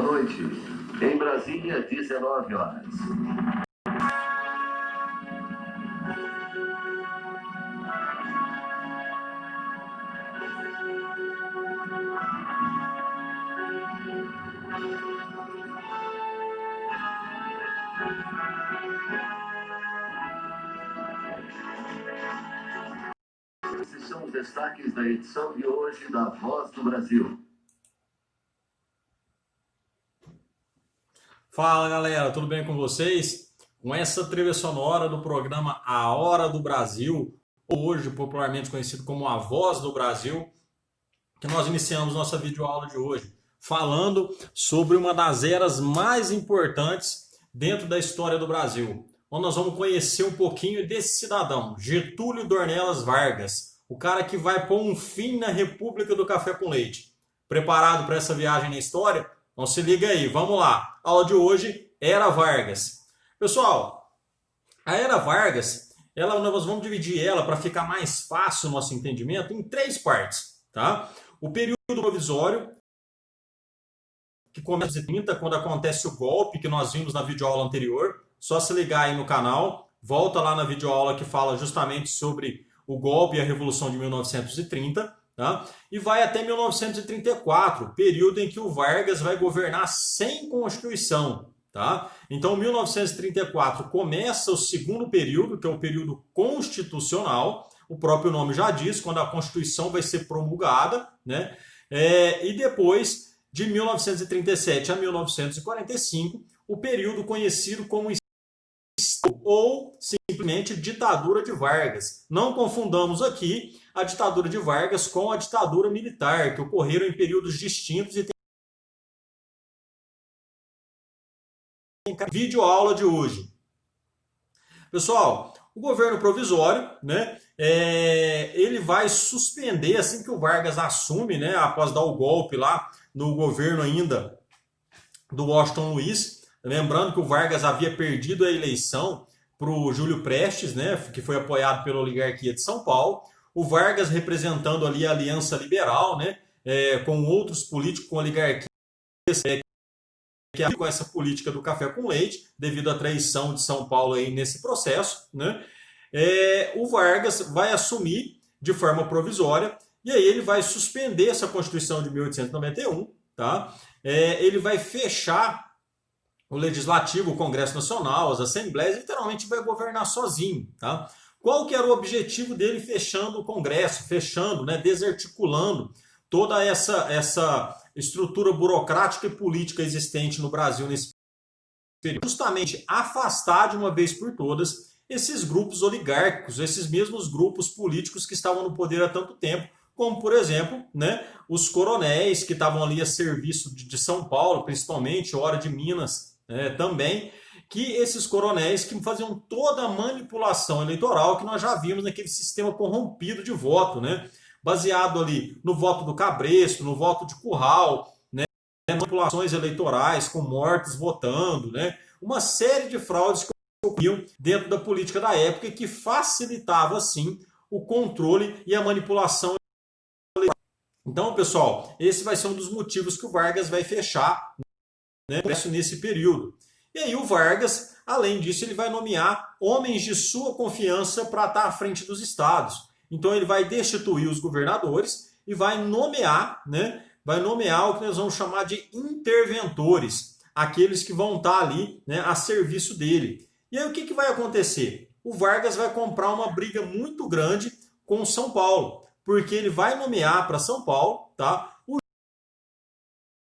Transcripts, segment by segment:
Boa noite. Em Brasília, 19 horas. Esses são os destaques da edição de hoje da Voz do Brasil. Fala galera, tudo bem com vocês? Com essa trilha sonora do programa A Hora do Brasil, hoje popularmente conhecido como A Voz do Brasil, que nós iniciamos nossa videoaula de hoje, falando sobre uma das eras mais importantes dentro da história do Brasil, onde nós vamos conhecer um pouquinho desse cidadão, Getúlio Dornelas Vargas, o cara que vai pôr um fim na República do Café com Leite. Preparado para essa viagem na história? Então se liga aí, vamos lá. A aula de hoje, Era Vargas. Pessoal, a Era Vargas, nós vamos dividir ela para ficar mais fácil o nosso entendimento em 3 partes. Tá? O período provisório, que começa em 30, quando acontece o golpe que nós vimos na videoaula anterior. Só se ligar aí no canal, volta lá na videoaula que fala justamente sobre o golpe e a Revolução de 1930. Tá? E vai até 1934, período em que o Vargas vai governar sem Constituição. Tá? Então, 1934 começa o segundo período, que é o período constitucional. O próprio nome já diz, quando a Constituição vai ser promulgada. Né? E depois, de 1937 a 1945, o período conhecido como ou simplesmente ditadura de Vargas. Não confundamos aqui a ditadura de Vargas com a ditadura militar, que ocorreram em períodos distintos e tem videoaula de hoje. Pessoal, o governo provisório, né, ele vai suspender assim que o Vargas assume, né, após dar o golpe lá no governo ainda do Washington Luiz. Lembrando que o Vargas havia perdido a eleição para o Júlio Prestes, né, que foi apoiado pela oligarquia de São Paulo. O Vargas representando ali a Aliança Liberal, né, com outros políticos com oligarquias que com essa política do café com leite, devido à traição de São Paulo aí nesse processo. Né, o Vargas vai assumir de forma provisória e aí ele vai suspender essa Constituição de 1891. Tá? Ele vai fechar o Legislativo, o Congresso Nacional, as Assembleias, literalmente vai governar sozinho. Tá? Qual que era o objetivo dele fechando o Congresso, fechando, né, desarticulando toda essa estrutura burocrática e política existente no Brasil nesse período? Justamente afastar de uma vez por todas esses grupos oligárquicos, esses mesmos grupos políticos que estavam no poder há tanto tempo, como, por exemplo, né, os coronéis que estavam ali a serviço de São Paulo, principalmente, Hora de Minas, também, que esses coronéis que faziam toda a manipulação eleitoral que nós já vimos naquele sistema corrompido de voto, né, baseado ali no voto do cabresto, no voto de curral, né, manipulações eleitorais com mortos votando, né, uma série de fraudes que ocorriam dentro da política da época e que facilitava, assim, o controle e a manipulação. Então, pessoal, esse vai ser um dos motivos que o Vargas vai fechar, né, nesse período. E aí o Vargas, além disso, ele vai nomear homens de sua confiança para estar à frente dos estados. Então ele vai destituir os governadores e vai nomear, né, o que nós vamos chamar de interventores, aqueles que vão estar ali, né, a serviço dele. E aí o que vai acontecer? O Vargas vai comprar uma briga muito grande com São Paulo, porque ele vai nomear para São Paulo, tá, o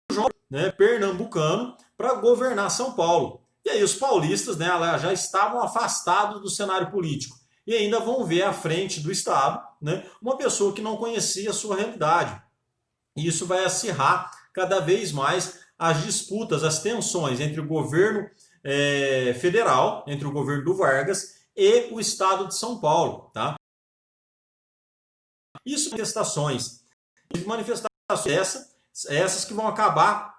João, né, pernambucano, para governar São Paulo. E aí os paulistas, né, já estavam afastados do cenário político e ainda vão ver à frente do Estado, né, uma pessoa que não conhecia a sua realidade. E isso vai acirrar cada vez mais as disputas, as tensões entre o governo federal, entre o governo do Vargas e o Estado de São Paulo. Tá? Isso manifestações essas que vão acabar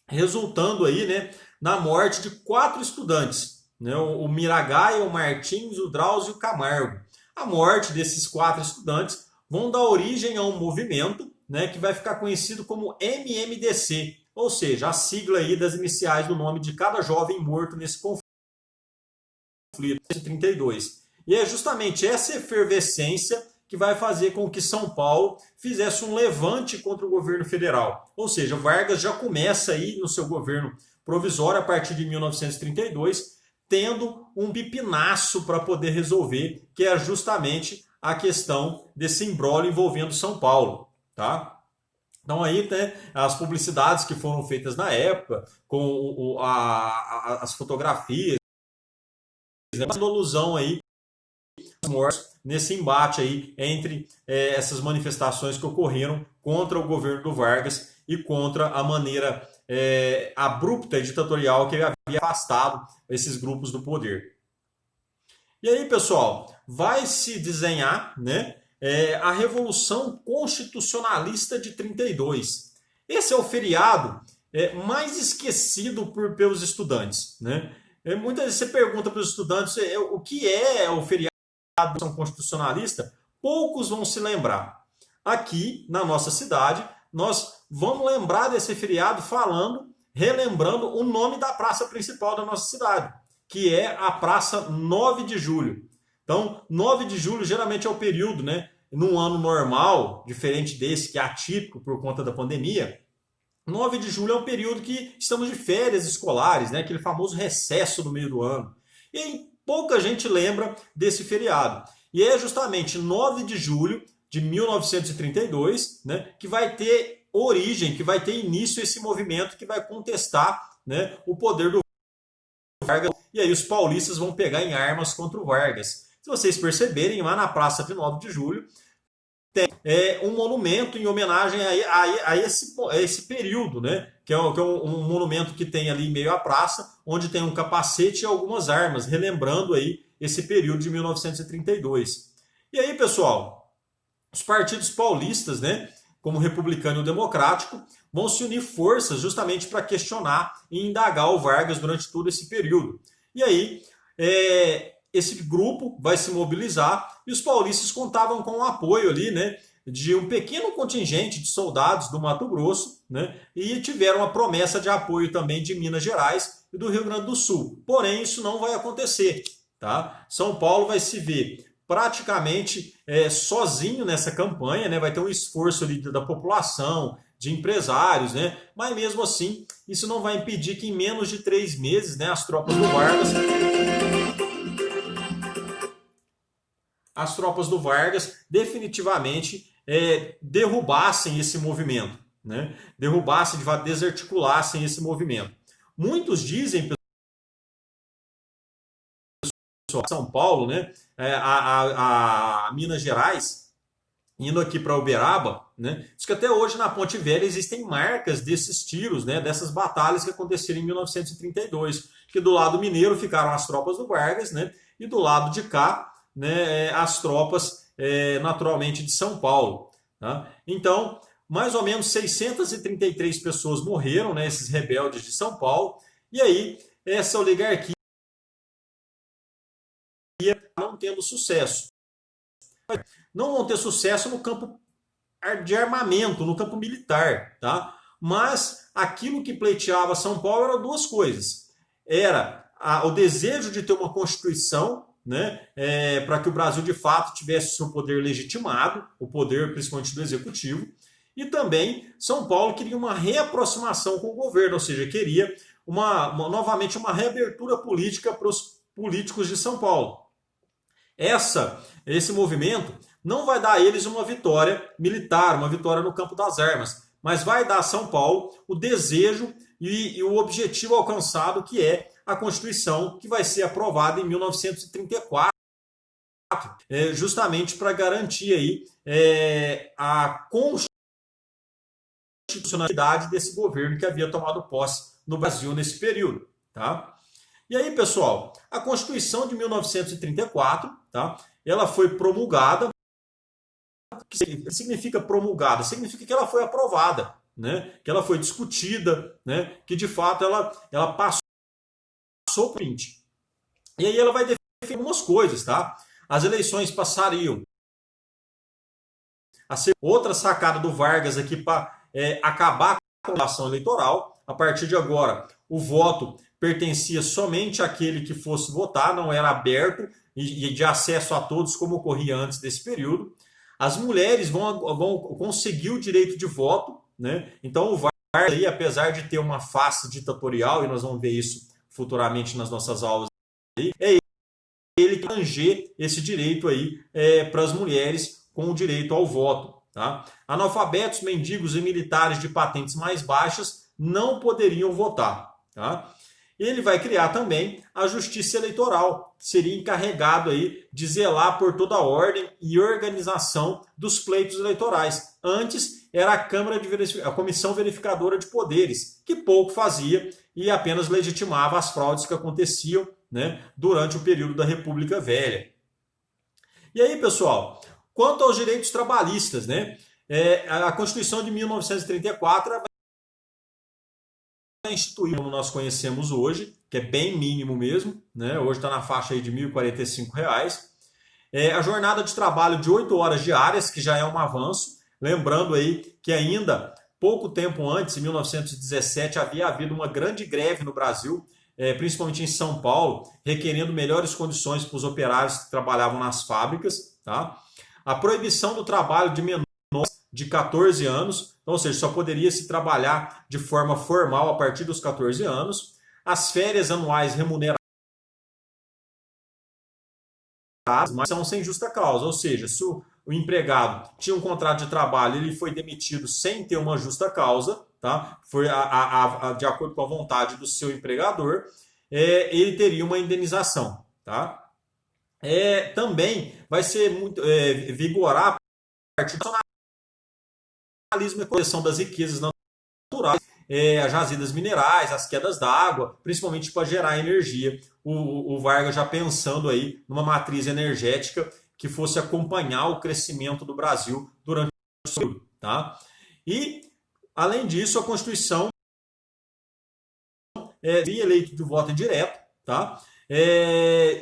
resultando aí, né, na morte de 4 estudantes, né, o Miragaia, o Martins, o Drauzio e o Camargo. A morte desses 4 estudantes vão dar origem a um movimento, né, que vai ficar conhecido como MMDC, ou seja, a sigla aí das iniciais do nome de cada jovem morto nesse conflito de 32. E é justamente essa efervescência que vai fazer com que São Paulo fizesse um levante contra o governo federal. Ou seja, Vargas já começa aí no seu governo provisório a partir de 1932, tendo um pipinaço para poder resolver, que é justamente a questão desse imbróglio envolvendo São Paulo, tá? Então aí, né, as publicidades que foram feitas na época, com as fotografias, né, fazendo alusão aí nesse embate aí entre essas manifestações que ocorreram contra o governo do Vargas e contra a maneira abrupta e ditatorial que ele havia afastado esses grupos do poder. E aí, pessoal, vai se desenhar, né, a Revolução Constitucionalista de 32. Esse é o feriado mais esquecido pelos estudantes, né? Muitas vezes você pergunta para os estudantes o que é o feriado da Revolução Constitucionalista, poucos vão se lembrar. Aqui, na nossa cidade, nós vamos lembrar desse feriado relembrando o nome da praça principal da nossa cidade, que é a Praça 9 de Julho. Então, 9 de julho geralmente é o período, né? Num ano normal, diferente desse, que é atípico por conta da pandemia, 9 de julho é um período que estamos de férias escolares, né? Aquele famoso recesso no meio do ano. E aí, pouca gente lembra desse feriado. E é justamente 9 de julho de 1932, né, que vai ter origem, que vai ter início esse movimento que vai contestar, né, o poder do Vargas. E aí os paulistas vão pegar em armas contra o Vargas. Se vocês perceberem, lá na Praça de 9 de Julho, tem um monumento em homenagem a esse período, né? Que é um monumento que tem ali em meio à praça, onde tem um capacete e algumas armas, relembrando aí esse período de 1932. E aí, pessoal, os partidos paulistas, né, como o Republicano e o Democrático, vão se unir forças justamente para questionar e indagar o Vargas durante todo esse período. E aí, esse grupo vai se mobilizar e os paulistas contavam com o apoio ali, né, de um pequeno contingente de soldados do Mato Grosso, né, e tiveram a promessa de apoio também de Minas Gerais e do Rio Grande do Sul. Porém, isso não vai acontecer, tá? São Paulo vai se ver praticamente sozinho nessa campanha, né? Vai ter um esforço ali da população, de empresários, né? Mas mesmo assim, isso não vai impedir que em menos de 3 meses, né, as tropas do Vargas definitivamente derrubassem esse movimento, né? Desarticulassem esse movimento. Muitos dizem, São Paulo, né, a Minas Gerais, indo aqui para Uberaba, né, diz que até hoje na Ponte Velha existem marcas desses tiros, né, dessas batalhas que aconteceram em 1932, que do lado mineiro ficaram as tropas do Vargas, né, e do lado de cá, né, as tropas naturalmente de São Paulo. Tá? Então, mais ou menos 633 pessoas morreram, né, esses rebeldes de São Paulo, e aí essa oligarquia não tendo sucesso. Não vão ter sucesso no campo de armamento, no campo militar, tá? Mas aquilo que pleiteava São Paulo eram duas coisas. Era o desejo de ter uma Constituição, né, para que o Brasil de fato tivesse seu poder legitimado, o poder principalmente do Executivo, e também São Paulo queria uma reaproximação com o governo, ou seja, queria novamente uma reabertura política para os políticos de São Paulo. Esse movimento não vai dar a eles uma vitória militar, uma vitória no campo das armas, mas vai dar a São Paulo o desejo e o objetivo alcançado, que é a Constituição, que vai ser aprovada em 1934, justamente para garantir aí, a constitucionalidade desse governo que havia tomado posse no Brasil nesse período. Tá? E aí, pessoal, a Constituição de 1934, tá? Ela foi promulgada. O que significa promulgada? Significa que ela foi aprovada, né? Que ela foi discutida, né? Que de fato ela passou por 20. E aí ela vai definir algumas coisas, tá? As eleições passariam a ser outra sacada do Vargas aqui para acabar com a relação eleitoral. a partir de agora, o voto pertencia somente àquele que fosse votar, não era aberto e de acesso a todos, como ocorria antes desse período. As mulheres vão conseguir o direito de voto, né? Então o Vargas, aí, apesar de ter uma face ditatorial, e nós vamos ver isso futuramente nas nossas aulas, aí, é ele que anger esse direito aí para as mulheres com o direito ao voto. Tá? Analfabetos, mendigos e militares de patentes mais baixas não poderiam votar. Tá? Ele vai criar também a Justiça Eleitoral, que seria encarregado aí de zelar por toda a ordem e organização dos pleitos eleitorais. Antes era a Comissão Verificadora de Poderes, que pouco fazia e apenas legitimava as fraudes que aconteciam, né, durante o período da República Velha. E aí, pessoal, quanto aos direitos trabalhistas, né, a Constituição de 1934 vai instituir como nós conhecemos hoje, que é bem mínimo mesmo, né, hoje está na faixa aí de R$ 1.045. A jornada de trabalho de 8 horas diárias, que já é um avanço, lembrando aí que ainda pouco tempo antes, em 1917, havia havido uma grande greve no Brasil, principalmente em São Paulo, requerendo melhores condições para os operários que trabalhavam nas fábricas. Tá? A proibição do trabalho de menores de 14 anos, ou seja, só poderia se trabalhar de forma formal a partir dos 14 anos. As férias anuais remuneradas, mas são sem justa causa, ou seja, se o empregado tinha um contrato de trabalho, ele foi demitido sem ter uma justa causa, tá? Foi de acordo com a vontade do seu empregador, ele teria uma indenização. Tá? Também vai ser muito vigorar a partir do nacionalismo e a proteção das riquezas naturais, as jazidas minerais, as quedas d'água, principalmente para gerar energia. O Vargas já pensando aí numa matriz energética que fosse acompanhar o crescimento do Brasil durante o período. Tá? E, além disso, a Constituição via eleito de voto indireto, tá?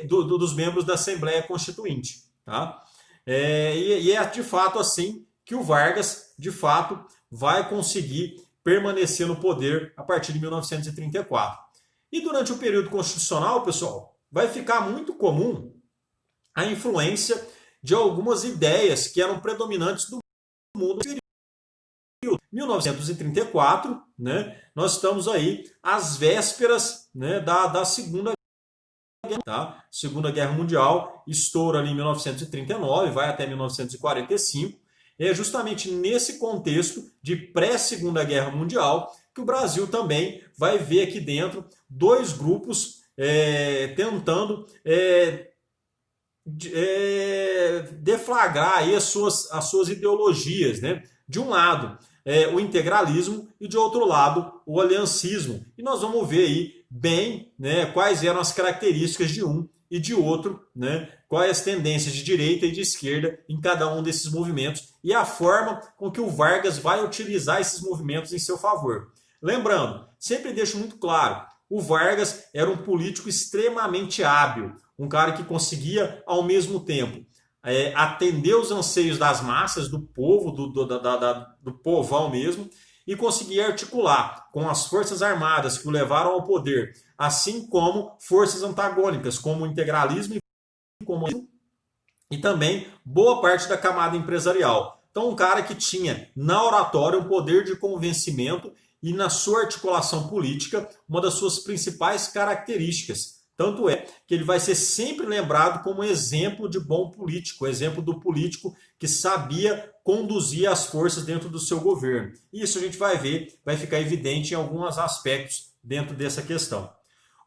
Dos membros da Assembleia Constituinte. Tá? E é de fato assim que o Vargas, de fato, vai conseguir permanecer no poder a partir de 1934. E durante o período constitucional, pessoal, vai ficar muito comum a influência de algumas ideias que eram predominantes do mundo. Em 1934, né, nós estamos aí às vésperas, né, da Segunda Guerra, tá? Segunda Guerra Mundial estoura ali em 1939, vai até 1945. É justamente nesse contexto de pré-Segunda Guerra Mundial que o Brasil também vai ver aqui dentro dois grupos tentando deflagrar aí as suas ideologias, né? De um lado, o integralismo e de outro lado, o aliancismo. E nós vamos ver aí bem, né, quais eram as características de um e de outro, né, quais as tendências de direita e de esquerda em cada um desses movimentos e a forma com que o Vargas vai utilizar esses movimentos em seu favor. Lembrando, sempre deixo muito claro, o Vargas era um político extremamente hábil, um cara que conseguia, ao mesmo tempo, atender os anseios das massas, do povo, do povão mesmo, e conseguia articular com as forças armadas que o levaram ao poder, assim como forças antagônicas, como o integralismo e também boa parte da camada empresarial. Então, um cara que tinha na oratória um poder de convencimento e na sua articulação política uma das suas principais características. Tanto é que ele vai ser sempre lembrado como exemplo de bom político, exemplo do político que sabia conduzir as forças dentro do seu governo. E isso a gente vai ver, vai ficar evidente em alguns aspectos dentro dessa questão.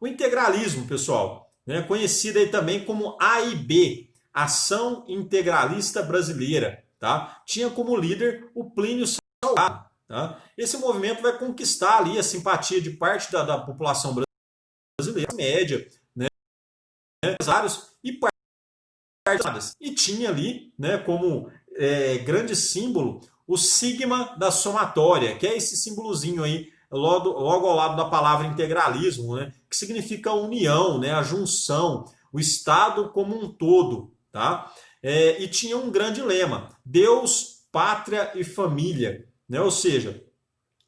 O integralismo, pessoal, né, conhecido aí também como AIB, Ação Integralista Brasileira, tá? Tinha como líder o Plínio Salgado. Tá? Esse movimento vai conquistar ali a simpatia de parte da população brasileira, média, né, empresários e partidários. E tinha ali, né, como grande símbolo o sigma da somatória, que é esse símbolozinho aí, logo ao lado da palavra integralismo, né, que significa a união, né, a junção, o Estado como um todo. Tá? E tinha um grande lema, Deus, Pátria e Família. Né? Ou seja,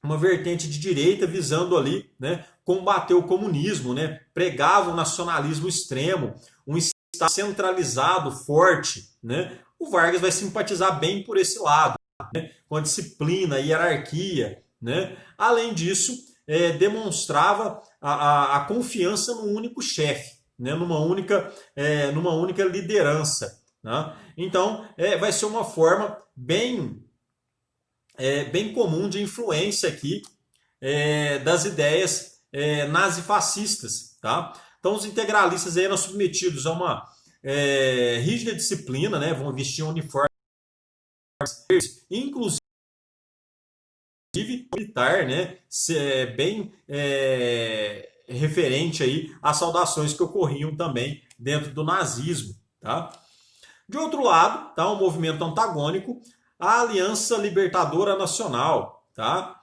uma vertente de direita visando ali, né, combater o comunismo, né, pregava o nacionalismo extremo, um Estado centralizado, forte, né, o Vargas vai simpatizar bem por esse lado, né, com a disciplina, a hierarquia, né. Além disso, demonstrava a confiança num único chefe, né, numa única liderança. Né. Então, vai ser uma forma bem comum de influência aqui das ideias nazifascistas. Tá? Então, os integralistas eram submetidos a uma rígida disciplina, né? Vão vestir um uniforme, inclusive militar, né? Bem referente aí às saudações que ocorriam também dentro do nazismo. Tá? De outro lado, tá? Um movimento antagônico, a Aliança Libertadora Nacional, tá?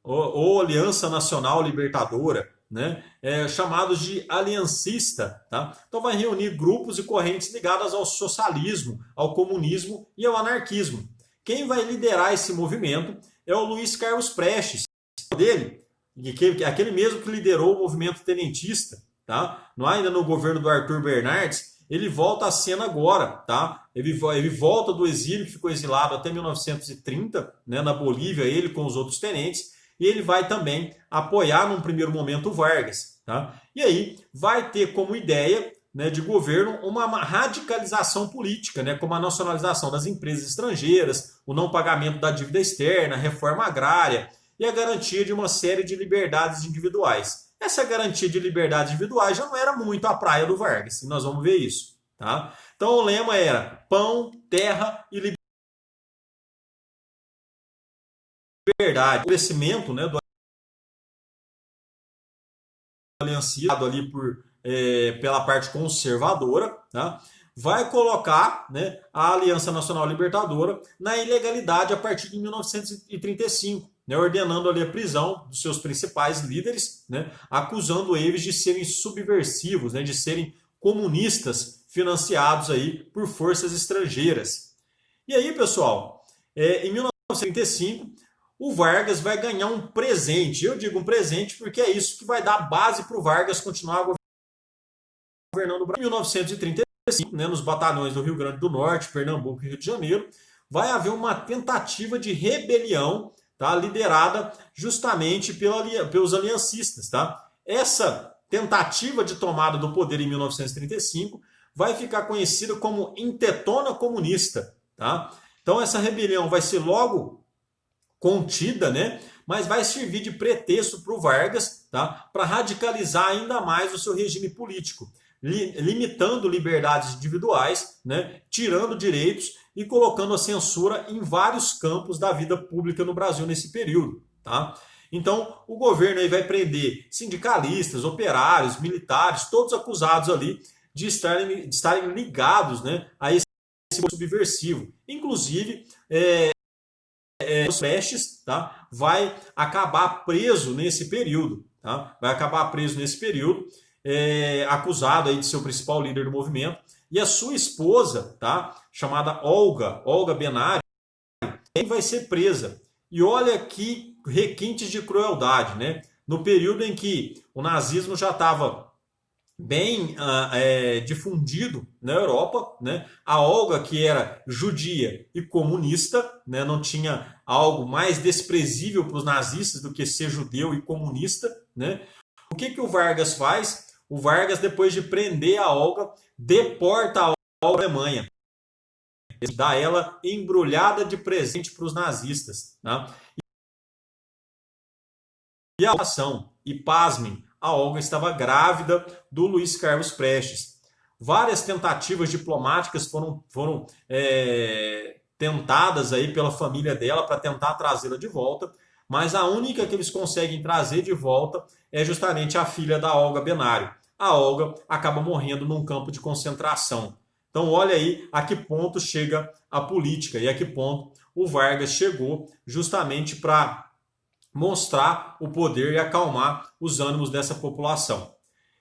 Ou Aliança Nacional Libertadora, né? Chamados de aliancista. Tá? Então vai reunir grupos e correntes ligadas ao socialismo, ao comunismo e ao anarquismo. Quem vai liderar esse movimento é o Luiz Carlos Prestes, dele, aquele mesmo que liderou o movimento tenentista, tá? Ainda no governo do Arthur Bernardes. Ele volta à cena agora, tá? Ele volta do exílio, que ficou exilado até 1930, né, na Bolívia, ele com os outros tenentes, e ele vai também apoiar num primeiro momento o Vargas, tá? E aí vai ter como ideia, né, de governo uma radicalização política, né, como a nacionalização das empresas estrangeiras, o não pagamento da dívida externa, a reforma agrária e a garantia de uma série de liberdades individuais. Essa garantia de liberdades individuais já não era muito a praia do Vargas, e nós vamos ver isso. Tá? Então o lema era pão, terra e liberdade. O crescimento, né, do alianciado ali pela parte conservadora, tá? Vai colocar, né, a Aliança Nacional Libertadora na ilegalidade a partir de 1935. Né, ordenando ali a prisão dos seus principais líderes, né, acusando eles de serem subversivos, né, de serem comunistas financiados aí por forças estrangeiras. E aí, pessoal, em 1935, o Vargas vai ganhar um presente. Eu digo um presente porque é isso que vai dar base para o Vargas continuar governando o Brasil. Em 1935, né, nos batalhões do Rio Grande do Norte, Pernambuco e Rio de Janeiro, vai haver uma tentativa de rebelião, tá, liderada justamente pelos aliancistas. Tá? Essa tentativa de tomada do poder em 1935 vai ficar conhecida como Intetona Comunista. Tá? Então essa rebelião vai ser logo contida, né? Mas vai servir de pretexto para o Vargas, tá? Para radicalizar ainda mais o seu regime político, limitando liberdades individuais, né? Tirando direitos e colocando a censura em vários campos da vida pública no Brasil nesse período. Tá? Então, o governo aí vai prender sindicalistas, operários, militares, todos acusados ali de estarem ligados, né, a esse subversivo. Inclusive, os Prestes, tá, vai acabar preso nesse período. Tá? Vai acabar preso nesse período, acusado aí de ser o principal líder do movimento. E a sua esposa, tá, chamada Olga Benário, também vai ser presa. E olha que requintes de crueldade, né? No período em que o nazismo já estava bem difundido na Europa, né? A Olga, que era judia e comunista, né? Não tinha algo mais desprezível para os nazistas do que ser judeu e comunista, né? O que o Vargas faz? O Vargas, depois de prender a Olga, deporta a Olga para a Alemanha. Dá ela embrulhada de presente para os nazistas. Tá? E a ação, e pasmem, a Olga estava grávida do Luiz Carlos Prestes. Várias tentativas diplomáticas foram tentadas aí pela família dela para tentar trazê-la de volta, mas a única que eles conseguem trazer de volta é justamente a filha da Olga Benário. A Olga acaba morrendo num campo de concentração. Então olha aí a que ponto chega a política e a que ponto o Vargas chegou justamente para mostrar o poder e acalmar os ânimos dessa população.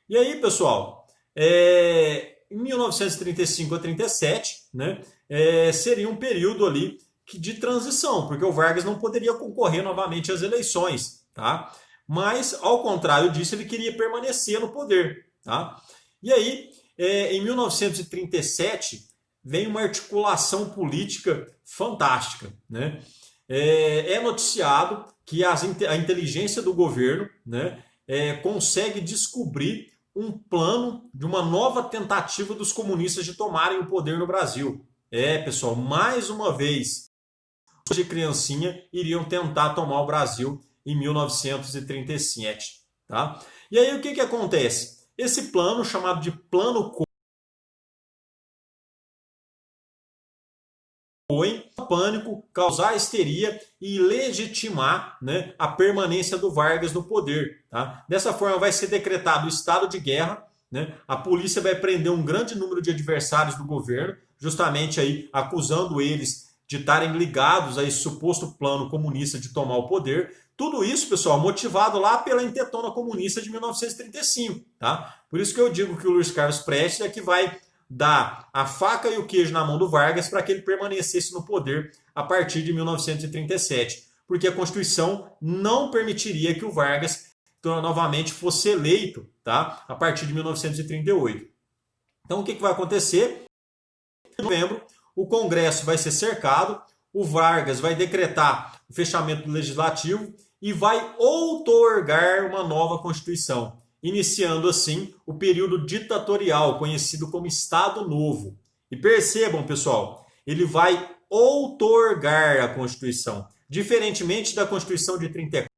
E aí, pessoal, em 1935 a 37, né, seria um período ali de transição, porque o Vargas não poderia concorrer novamente às eleições, tá? Mas, ao contrário disso, ele queria permanecer no poder, tá? E aí, em 1937, vem uma articulação política fantástica, né? É noticiado que a inteligência do governo, né, consegue descobrir um plano de uma nova tentativa dos comunistas de tomarem o poder no Brasil. Pessoal, mais uma vez, os de criancinha iriam tentar tomar o Brasil em 1937. Tá? E aí o que acontece? Esse plano, chamado de Plano Cohen, pânico, causar histeria e legitimar, né, a permanência do Vargas no poder. Tá? Dessa forma vai ser decretado o estado de guerra, né? A polícia vai prender um grande número de adversários do governo, justamente aí acusando eles de estarem ligados a esse suposto plano comunista de tomar o poder. Tudo isso, pessoal, motivado lá pela Intetona Comunista de 1935. Tá? Por isso que eu digo que o Luiz Carlos Prestes é que vai dar a faca e o queijo na mão do Vargas para que ele permanecesse no poder a partir de 1937. Porque a Constituição não permitiria que o Vargas novamente fosse eleito, tá? A partir de 1938. Então o que vai acontecer? Em novembro, o Congresso vai ser cercado, o Vargas vai decretar o fechamento do Legislativo e vai outorgar uma nova Constituição, iniciando assim o período ditatorial, conhecido como Estado Novo. E percebam, pessoal, ele vai outorgar a Constituição, diferentemente da Constituição de 34,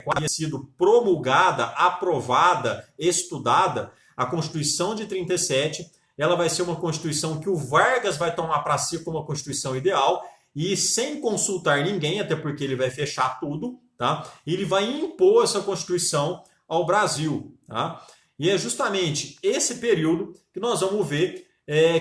que havia sido promulgada, aprovada, estudada. A Constituição de 37, ela vai ser uma Constituição que o Vargas vai tomar para si como a Constituição ideal e sem consultar ninguém, até porque ele vai fechar tudo, tá? Ele vai impor essa Constituição ao Brasil, tá? E é justamente esse período que nós vamos ver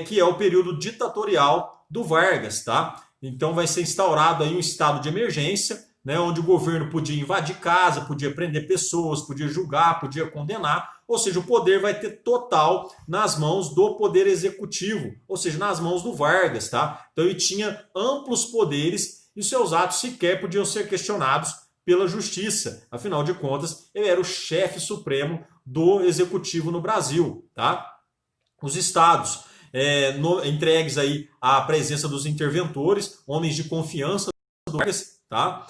que é o período ditatorial do Vargas, tá? Então vai ser instaurado aí um estado de emergência, né, onde o governo podia invadir casa, podia prender pessoas, podia julgar, podia condenar, ou seja, o poder vai ter total nas mãos do poder executivo, ou seja, nas mãos do Vargas, tá? Então ele tinha amplos poderes e seus atos sequer podiam ser questionados pela justiça. Afinal de contas, ele era o chefe supremo do executivo no Brasil, tá? Os estados entregues aí à presença dos interventores, homens de confiança do Vargas, tá?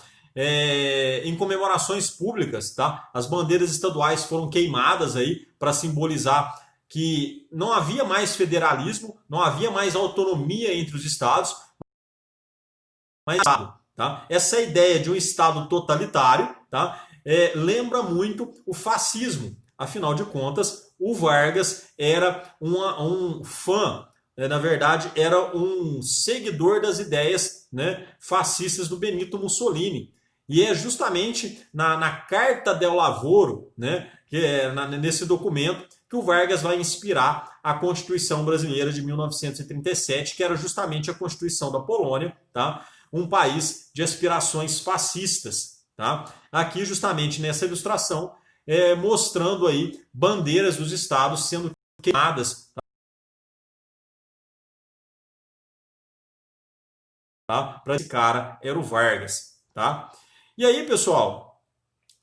Em comemorações públicas, tá? As bandeiras estaduais foram queimadas aí para simbolizar que não havia mais federalismo, não havia mais autonomia entre os estados, mas tá? Essa ideia de um estado totalitário, tá? Lembra muito o fascismo. Afinal de contas, o Vargas era um fã, na verdade, era um seguidor das ideias, né, fascistas do Benito Mussolini. E é justamente na Carta del Lavoro, né, que é nesse documento, que o Vargas vai inspirar a Constituição Brasileira de 1937, que era justamente a Constituição da Polônia, tá? Um país de aspirações fascistas. Tá? Aqui, justamente nessa ilustração, mostrando aí bandeiras dos estados sendo queimadas. Tá? Para esse cara era o Vargas. Tá? E aí, pessoal,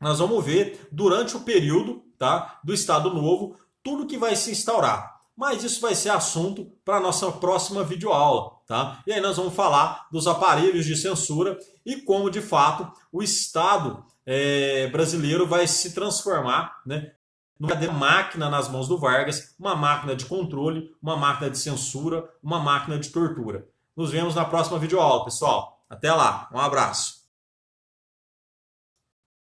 nós vamos ver durante o período, tá, do Estado Novo tudo que vai se instaurar. Mas isso vai ser assunto para a nossa próxima videoaula. Tá? E aí nós vamos falar dos aparelhos de censura e como, de fato, o Estado brasileiro vai se transformar, né, numa máquina nas mãos do Vargas, uma máquina de controle, uma máquina de censura, uma máquina de tortura. Nos vemos na próxima videoaula, pessoal. Até lá, um abraço.